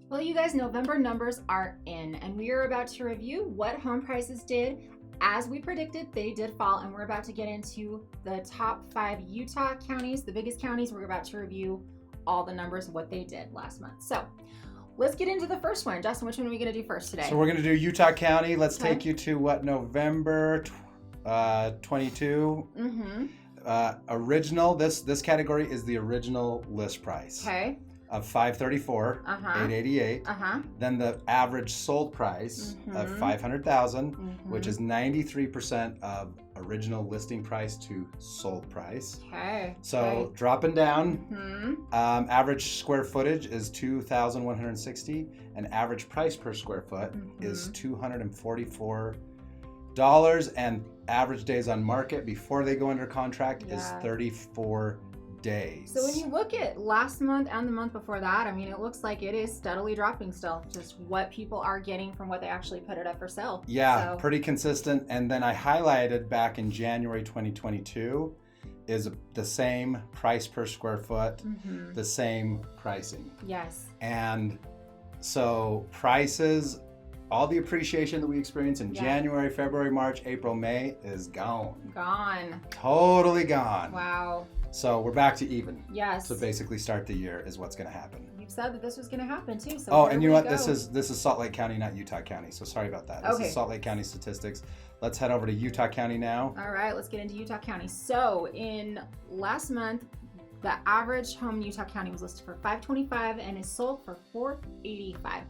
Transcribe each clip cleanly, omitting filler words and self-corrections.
Well, you guys, November numbers are in, and we are about to review what home prices did. As we predicted, they did fall, and we're about to get into the top 5 Utah counties, the biggest counties. We're about to review all the numbers of what they did last month. So let's get into the first one. Justin, which one are we going to do first today? So we're going to do Utah County. Let's take you to November 22. Original. This category is the original list price. Okay. Of $534, $888. Then the average sold price of $500,000, which is 93% of original listing price to sold price. Okay. So dropping down, average square footage is 2,160, and average price per square foot is $244, and average days on market before they go under contract is 34 days. So when you look at last month and the month before that, I mean, it looks like it is steadily dropping still, just what people are getting from what they actually put it up for sale. Yeah, so pretty consistent. And then I highlighted back in January 2022 is the same price per square foot, the same pricing. Yes. And so prices, all the appreciation that we experienced in January, February, March, April, May is gone. Gone. Totally gone. Wow. So we're back to even. Yes. So basically start the year is what's going to happen. You've said that this was going to happen too. So and you know what? This is Salt Lake County, not Utah County. So sorry about that. This is Salt Lake County statistics. Let's head over to Utah County now. All right, let's get into Utah County. So in last month, the average home in Utah County was listed for $525 and is sold for $485.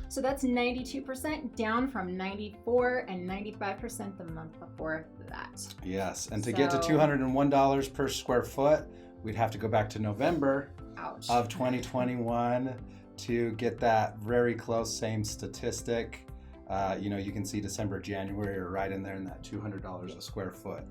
So that's 92% down from 94 and 95% the month before that. Yes, and to get to $201 per square foot, we'd have to go back to November of 2021 to get that very close same statistic. You can see December, January are right in there in that $200 a square foot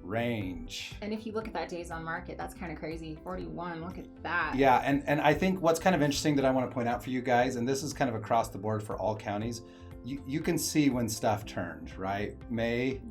range. And if you look at that days on market, that's kind of crazy. 41, look at that. Yeah, and I think what's kind of interesting that I want to point out for you guys, and this is kind of across the board for all counties, you can see when stuff turned, right? May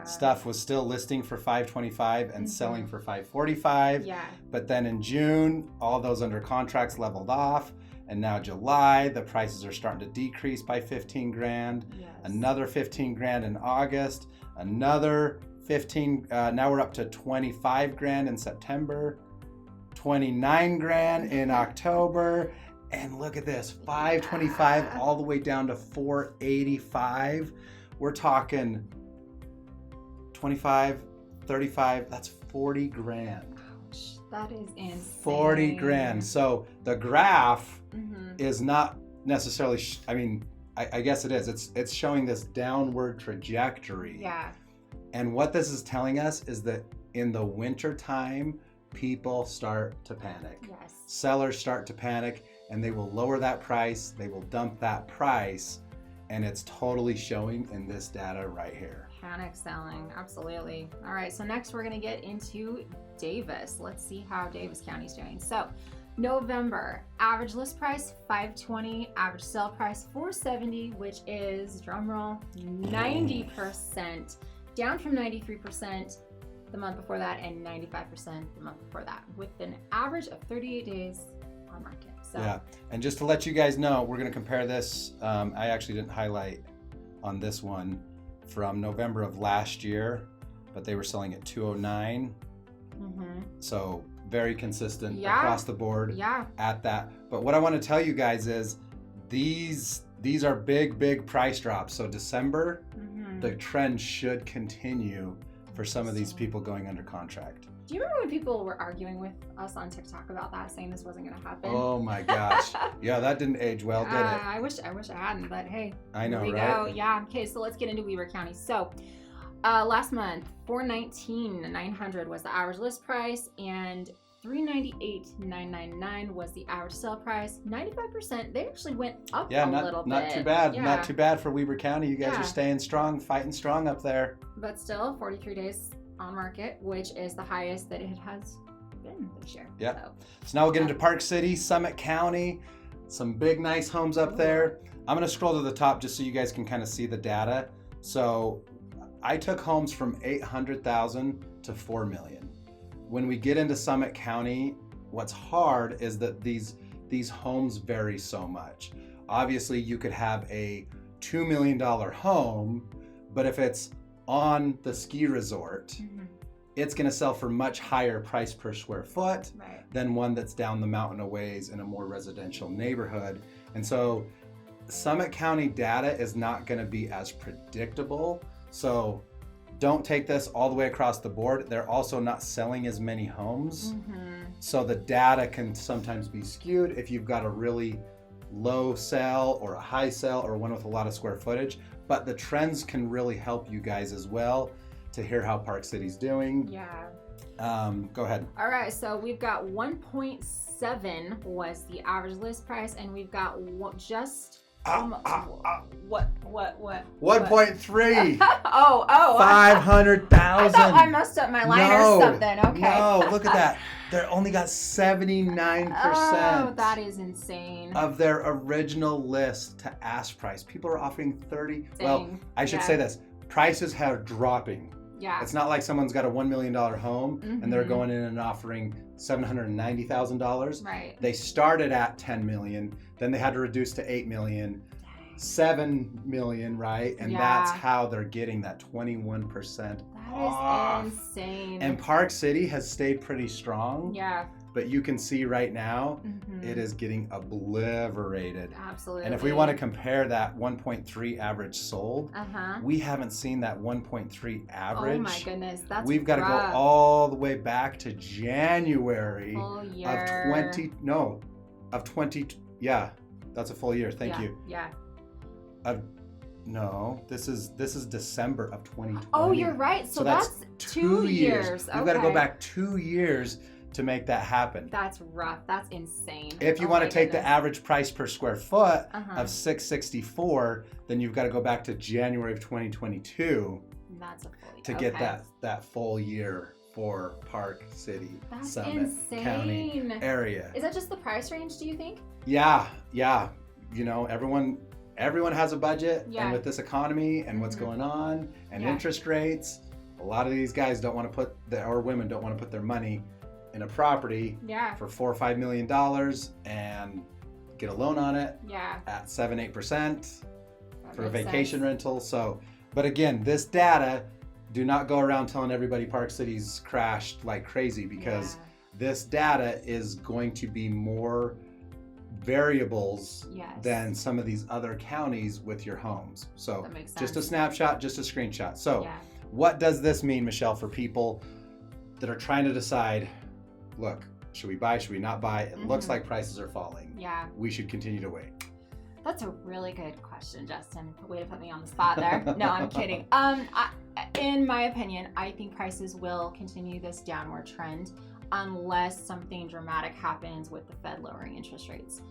stuff was still listing for $525 and selling for $545. Yeah. But then in June, all those under contracts leveled off. And now July, the prices are starting to decrease by $15,000. Yes. Another $15,000 in August. Another 15. Now we're up to $25,000 in September. $29,000 in October. And look at this, $525 all the way down to $485. We're talking 25, 35. That's $40,000. Ouch, that is insane. $40,000. So the graph is not necessarily. I guess it is. It's showing this downward trajectory. Yeah. And what this is telling us is that in the winter time, people start to panic. Yes. Sellers start to panic, and they will lower that price. They will dump that price, and it's totally showing in this data right here. Panic selling, absolutely. All right, so next we're going to get into Davis. Let's see how Davis County's doing. So November, average list price $520, average sale price $470, which is, drumroll, 90%, down from 93% the month before that and 95% the month before that, with an average of 38 days on market. So yeah, and just to let you guys know, we're going to compare this. I actually didn't highlight on this one from November of last year, but they were selling at 209. So very consistent across the board at that. But what I want to tell you guys is these are big price drops. So December, the trend should continue for some of these people going under contract. Do you remember when people were arguing with us on TikTok about that, saying this wasn't going to happen? Oh my gosh. Yeah, that didn't age well, did it? I wish I hadn't, but hey. I know, here we right? go. Yeah. Okay, so let's get into Weber County. So last month, $419,900 was the average list price, and $398,999 was the average sale price. 95%. They actually went up a little bit. Not too bad. Yeah. Not too bad for Weber County. You guys are staying strong, fighting strong up there. But still, 43 days on market, which is the highest that it has been this year. Yeah. So now we'll get into Park City, Summit County. Some big, nice homes up there. I'm going to scroll to the top just so you guys can kind of see the data. So I took homes from $800,000 to $4 million. When we get into Summit County, what's hard is that these homes vary so much. obviously you could have a $2 million home, but if it's on the ski resort, it's going to sell for much higher price per square foot than one that's down the mountain a ways in a more residential neighborhood. And so Summit County data is not going to be as predictable. So don't take this all the way across the board. They're also not selling as many homes. So the data can sometimes be skewed if you've got a really low sell or a high sell or one with a lot of square footage. But the trends can really help you guys as well to hear how Park City's doing. Go ahead. All right, so we've got 1.7 was the average list price, and we've got just what? 1.3. Oh. 500,000. I thought I messed up my line or something. Okay. No, look at that. They only got 79%. Oh, that is insane. Of their original list to ask price. People are offering 30. Well, I should say this. Prices are dropping. It's not like someone's got a $1 million home and they're going in and offering $790,000. Right. They started at 10 million, then they had to reduce to 8 million, 7 million, right? And that's how they're getting that 21% off. That is insane. And Park City has stayed pretty strong. But you can see right now, it is getting obliterated. Absolutely. And if we want to compare that 1.3 average sold, we haven't seen that 1.3 average. Oh my goodness, that's We've got to go all the way back to January full year. of 20, yeah, that's a full year, thank you. No, this is December of 2020. Oh, you're right, so that's 2 years. You've got to go back 2 years to make that happen. That's rough. That's insane. If you want to take the average price per square foot of $664, then you've got to go back to January of 2022 to get that full year for Park City, Summit County area. Is that just the price range, do you think? Yeah. You know, everyone has a budget, and with this economy and what's going on and interest rates, a lot of these guys don't want to or women don't want to put their money in a property for $4 or $5 million and get a loan on it at 7-8% for a vacation rental. So, but again, this data, do not go around telling everybody Park City's crashed like crazy, because this data is going to be more variables than some of these other counties with your homes. So just a snapshot, just a screenshot. So what does this mean, Michelle, for people that are trying to decide, look, should we buy, should we not buy? It looks like prices are falling. We should continue to wait. That's a really good question, Justin. Way to put me on the spot there. No, I'm kidding. In my opinion, I think prices will continue this downward trend unless something dramatic happens with the Fed lowering interest rates.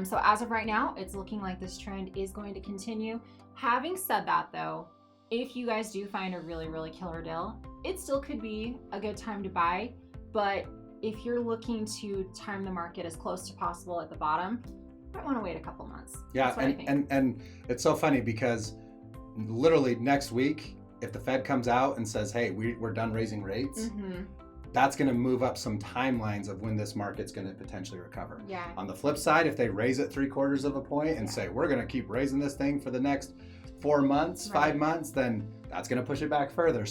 So as of right now, it's looking like this trend is going to continue. Having said that, though, if you guys do find a really, really killer deal, it still could be a good time to buy. But if you're looking to time the market as close to possible at the bottom, you might want to wait a couple months. Yeah, and it's so funny because literally next week, if the Fed comes out and says, hey, we're done raising rates, that's going to move up some timelines of when this market's going to potentially recover. On the flip side, if they raise it 3/4 of a point and say, we're going to keep raising this thing for the next 4 months, 5 months, then that's going to push it back further.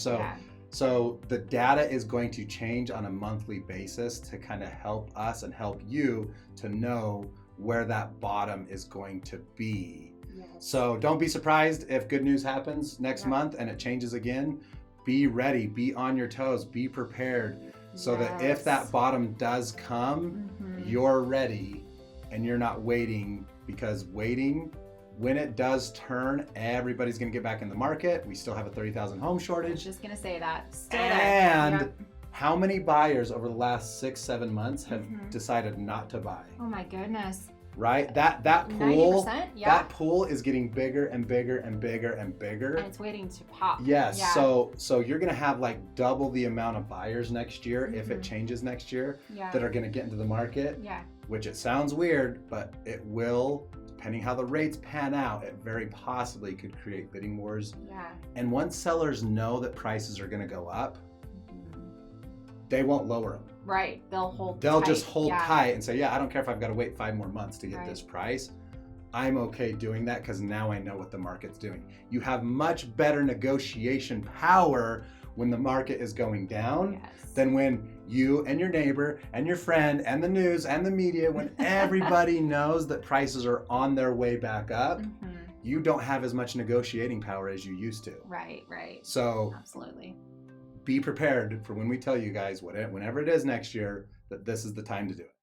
So the data is going to change on a monthly basis to kind of help us and help you to know where that bottom is going to be. So don't be surprised if good news happens next month and it changes again. Be ready, be on your toes, be prepared, so that if that bottom does come, you're ready and you're not waiting, because waiting, when it does turn, everybody's going to get back in the market. We still have a 30,000 home shortage. I was just going to say that. And how many buyers over the last 6-7 months have decided not to buy? Oh my goodness. Right? That pool, 90%, that pool is getting bigger and bigger and bigger and bigger. And it's waiting to pop. Yes. So you're going to have like double the amount of buyers next year if it changes next year that are going to get into the market. Which it sounds weird, but it will, depending how the rates pan out, it very possibly could create bidding wars. And once sellers know that prices are going to go up, they won't lower them. Right. They'll hold They'll just hold tight and say, I don't care if I've got to wait 5 more months to get this price. I'm okay doing that because now I know what the market's doing. You have much better negotiation power when the market is going down than when you and your neighbor and your friend and the news and the media, when everybody knows that prices are on their way back up, you don't have as much negotiating power as you used to. Right. So absolutely. Be prepared for when we tell you guys, whenever it is next year, that this is the time to do it.